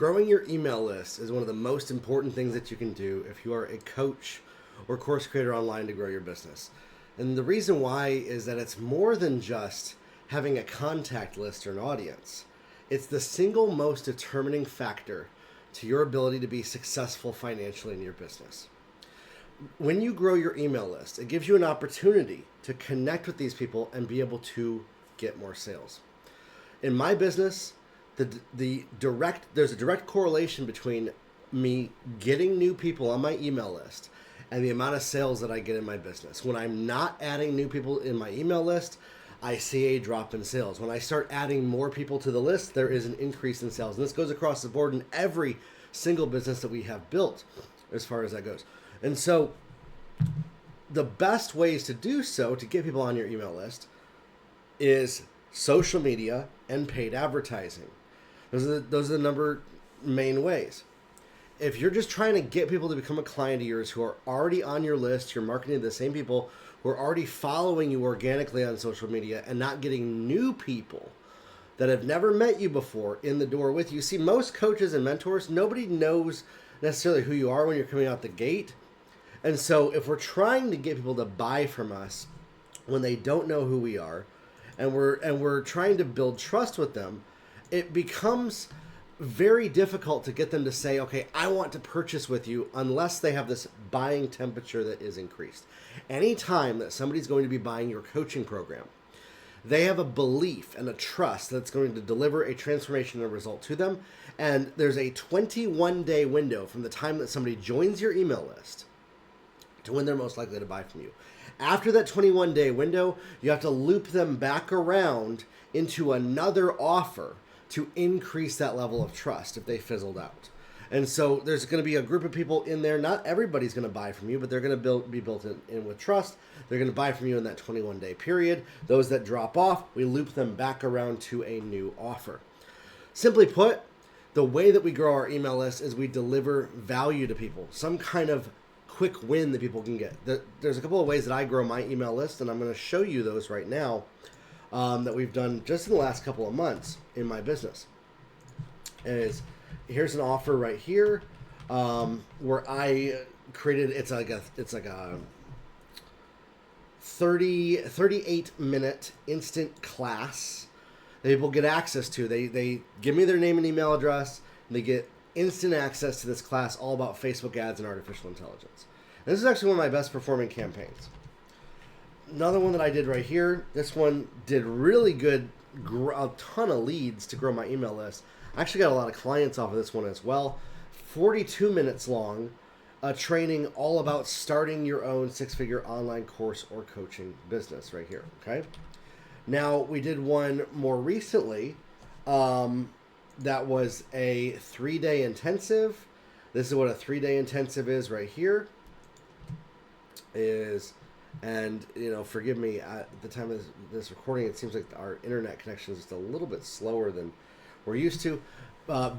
Growing your email list is one of the most important things that you can do if you are a coach or course creator online to grow your business. And the reason why is that it's more than just having a contact list or an audience. It's the single most determining factor to your ability to be successful financially in your business. When you grow your email list, it gives you an opportunity to connect with these people and be able to get more sales. In my business, there's a direct correlation between me getting new people on my email list and the amount of sales that I get in my business. When I'm not adding new people in my email list, I see a drop in sales. When I start adding more people to the list, there is an increase in sales. And this goes across the board in every single business that we have built as far as that goes. And so the best ways to do so, to get people on your email list, is social media and paid advertising. Those are the main ways. If you're just trying to get people to become a client of yours who are already on your list, you're marketing to the same people who are already following you organically on social media and not getting new people that have never met you before in the door with you. See, most coaches and mentors, nobody knows necessarily who you are when you're coming out the gate. And so if we're trying to get people to buy from us when they don't know who we are, and we're trying to build trust with them, it becomes very difficult to get them to say, okay, I want to purchase with you, unless they have this buying temperature that is increased. Anytime that somebody's going to be buying your coaching program, they have a belief and a trust that's going to deliver a transformation and a result to them. And there's a 21-day window from the time that somebody joins your email list to when they're most likely to buy from you. After that 21-day window, you have to loop them back around into another offer to increase that level of trust if they fizzled out. And so there's going to be a group of people in there. Not everybody's going to buy from you, but they're going to be built in with trust. They're going to buy from you in that 21-day period. Those that drop off, we loop them back around to a new offer. Simply put, the way that we grow our email list is we deliver value to people, some kind of quick win that people can get. There's a couple of ways that I grow my email list, and I'm going to show you those right now that we've done just in the last couple of months in my business. Here's an offer right here where I created, it's like a 38 minute instant class that people get access to. They give me their name and email address, and they get instant access to this class all about Facebook ads and artificial intelligence. And this is actually one of my best performing campaigns. Another one that I did right here, this one did really good, a ton of leads to grow my email list. I actually got a lot of clients off of this one as well. 42 minutes long, training all about starting your own six-figure online course or coaching business right here, okay? Now, we did one more recently that was a 3-day intensive. This is what a 3-day intensive is right here. And, forgive me, at the time of this recording, it seems like our internet connection is just a little bit slower than we're used to.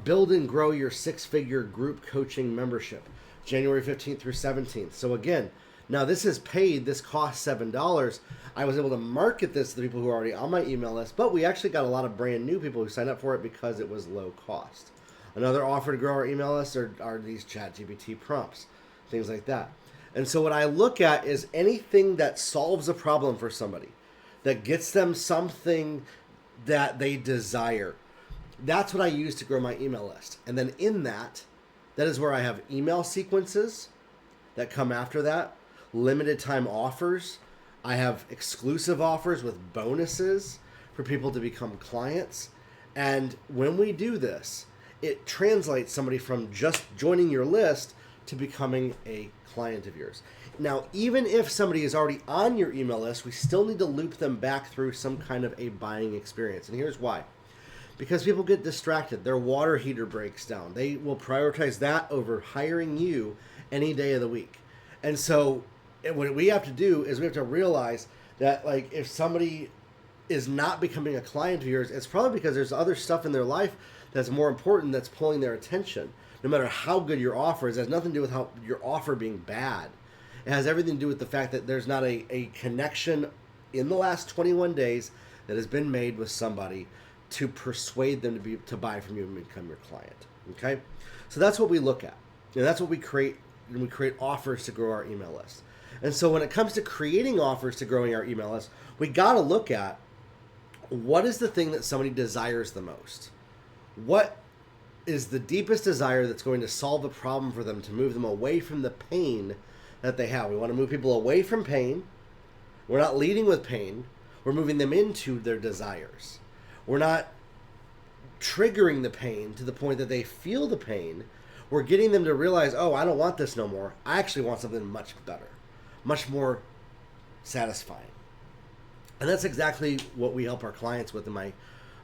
Build and grow your six-figure group coaching membership, January 15th through 17th. So again, now this is paid. This costs $7. I was able to market this to the people who are already on my email list, but we actually got a lot of brand new people who signed up for it because it was low cost. Another offer to grow our email list are these ChatGPT prompts, things like that. And so what I look at is anything that solves a problem for somebody, that gets them something that they desire. That's what I use to grow my email list. And then in that is where I have email sequences that come after that, limited time offers. I have exclusive offers with bonuses for people to become clients. And when we do this, it translates somebody from just joining your list to becoming a client of yours. Now, even if somebody is already on your email list, we still need to loop them back through some kind of a buying experience. And here's why. Because people get distracted. Their water heater breaks down. They will prioritize that over hiring you any day of the week. And so what we have to do is we have to realize that, like, if somebody is not becoming a client of yours, it's probably because there's other stuff in their life that's more important that's pulling their attention. No matter how good your offer is, it has nothing to do with how your offer being bad. It has everything to do with the fact that there's not a connection in the last 21 days that has been made with somebody to persuade them to buy from you and become your client. Okay, so that's what we look at, and that's what we create. And we create offers to grow our email list. And so when it comes to creating offers to growing our email list, we got to look at what is the thing that somebody desires the most. What is the deepest desire that's going to solve a problem for them to move them away from the pain that they have? We want to move people away from pain. We're not leading with pain. We're moving them into their desires. We're not triggering the pain to the point that they feel the pain. We're getting them to realize, oh, I don't want this no more. I actually want something much better, much more satisfying. And that's exactly what we help our clients with in my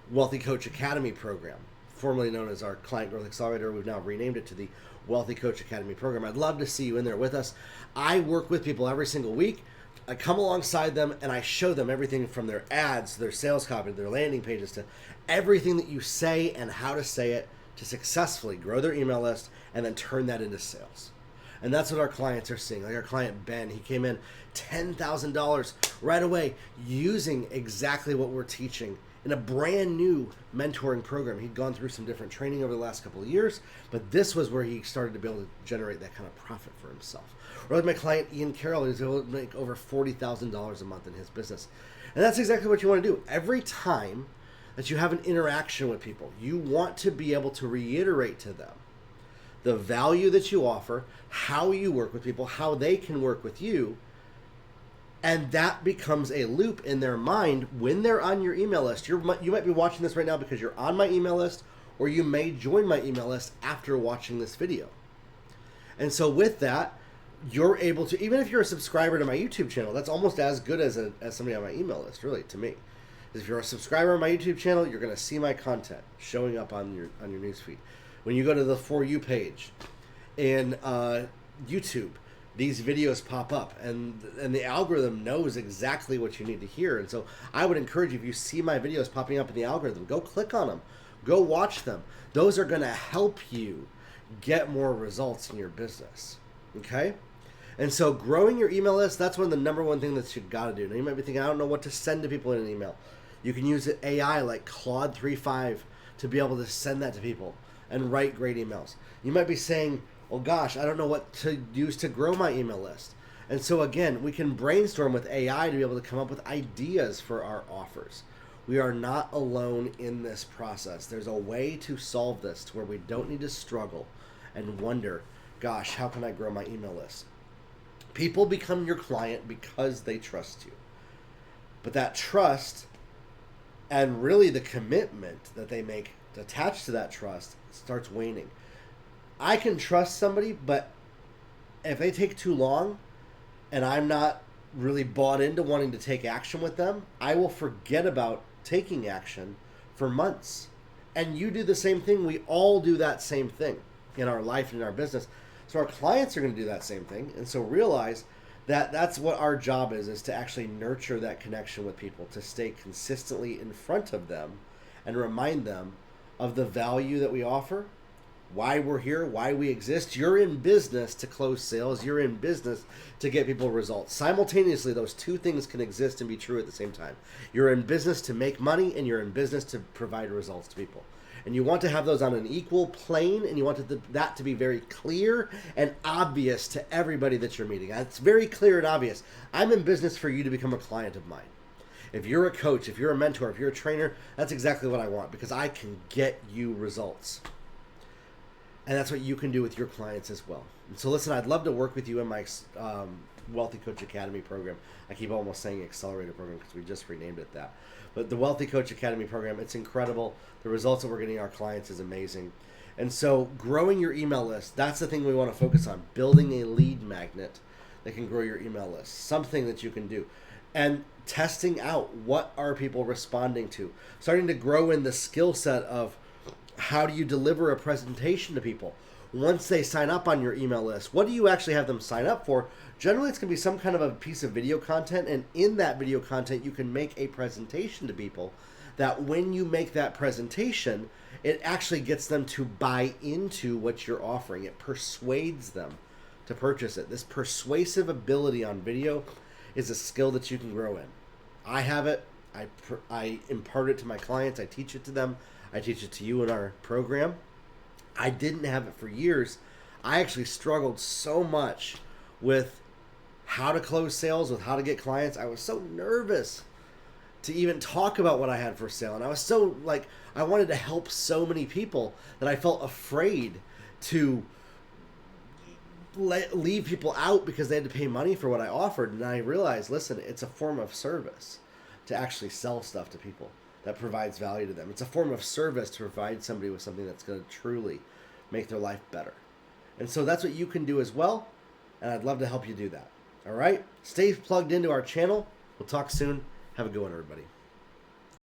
Wealthy Coach Academy program, formerly known as our Client Growth Accelerator. We've now renamed it to the Wealthy Coach Academy program. I'd love to see you in there with us. I work with people every single week. I come alongside them and I show them everything from their ads, to their sales copy, to their landing pages, to everything that you say and how to say it to successfully grow their email list and then turn that into sales. And that's what our clients are seeing. Like our client Ben, he came in $10,000 right away using exactly what we're teaching in a brand new mentoring program. He'd gone through some different training over the last couple of years, but this was where he started to be able to generate that kind of profit for himself. Or like my client Ian Carroll, who's able to make over $40,000 a month in his business. And that's exactly what you want to do. Every time that you have an interaction with people, you want to be able to reiterate to them the value that you offer, how you work with people, how they can work with you, and that becomes a loop in their mind when they're on your email list. You might be watching this right now because you're on my email list, or you may join my email list after watching this video. And so with that, you're able to, even if you're a subscriber to my YouTube channel, that's almost as good as somebody on my email list, really, to me. If you're a subscriber on my YouTube channel, you're going to see my content showing up on your newsfeed. When you go to the For You page in YouTube, these videos pop up, and the algorithm knows exactly what you need to hear. And so I would encourage you, if you see my videos popping up in the algorithm, go click on them, go watch them. Those are going to help you get more results in your business. Okay? And so growing your email list, that's one of the number one thing that you got to do. Now you might be thinking, I don't know what to send to people in an email. You can use AI like Claude 3.5 to be able to send that to people and write great emails. You might be saying, oh gosh, I don't know what to use to grow my email list. And so again, we can brainstorm with AI to be able to come up with ideas for our offers. We are not alone in this process. There's a way to solve this to where we don't need to struggle and wonder, gosh, how can I grow my email list? People become your client because they trust you. But that trust and really the commitment that they make attached to that trust starts waning. I can trust somebody, but if they take too long and I'm not really bought into wanting to take action with them, I will forget about taking action for months. And you do the same thing. We all do that same thing in our life and in our business. So our clients are going to do that same thing. And so realize that that's what our job is to actually nurture that connection with people, to stay consistently in front of them and remind them of the value that we offer, why we're here, why we exist. You're in business to close sales. You're in business to get people results. Simultaneously, those two things can exist and be true at the same time. You're in business to make money, and you're in business to provide results to people. And you want to have those on an equal plane, and you want that to be very clear and obvious to everybody that you're meeting. It's very clear and obvious. I'm in business for you to become a client of mine. If you're a coach, if you're a mentor, if you're a trainer, that's exactly what I want, because I can get you results. And that's what you can do with your clients as well. And so listen, I'd love to work with you in my Wealthy Coach Academy program. I keep almost saying Accelerator program because we just renamed it that. But the Wealthy Coach Academy program, it's incredible. The results that we're getting our clients is amazing. And so growing your email list, that's the thing we want to focus on. Building a lead magnet that can grow your email list. Something that you can do. And testing out what are people responding to. Starting to grow in the skill set of how do you deliver a presentation to people once they sign up on your email list. What do you actually have them sign up for? Generally, it's going to be some kind of a piece of video content, and in that video content, you can make a presentation to people that when you make that presentation, it actually gets them to buy into what you're offering. It persuades them to purchase it. This persuasive ability on video is a skill that you can grow in. I have it. I impart it to my clients. I teach it to them. I teach it to you in our program. I didn't have it for years. I actually struggled so much with how to close sales, with how to get clients. I was so nervous to even talk about what I had for sale. And I was so I wanted to help so many people that I felt afraid to leave people out because they had to pay money for what I offered. And I realized, listen, it's a form of service to actually sell stuff to people that provides value to them. It's a form of service to provide somebody with something that's going to truly make their life better. And so that's what you can do as well. And I'd love to help you do that. All right? Stay plugged into our channel. We'll talk soon. Have a good one, everybody.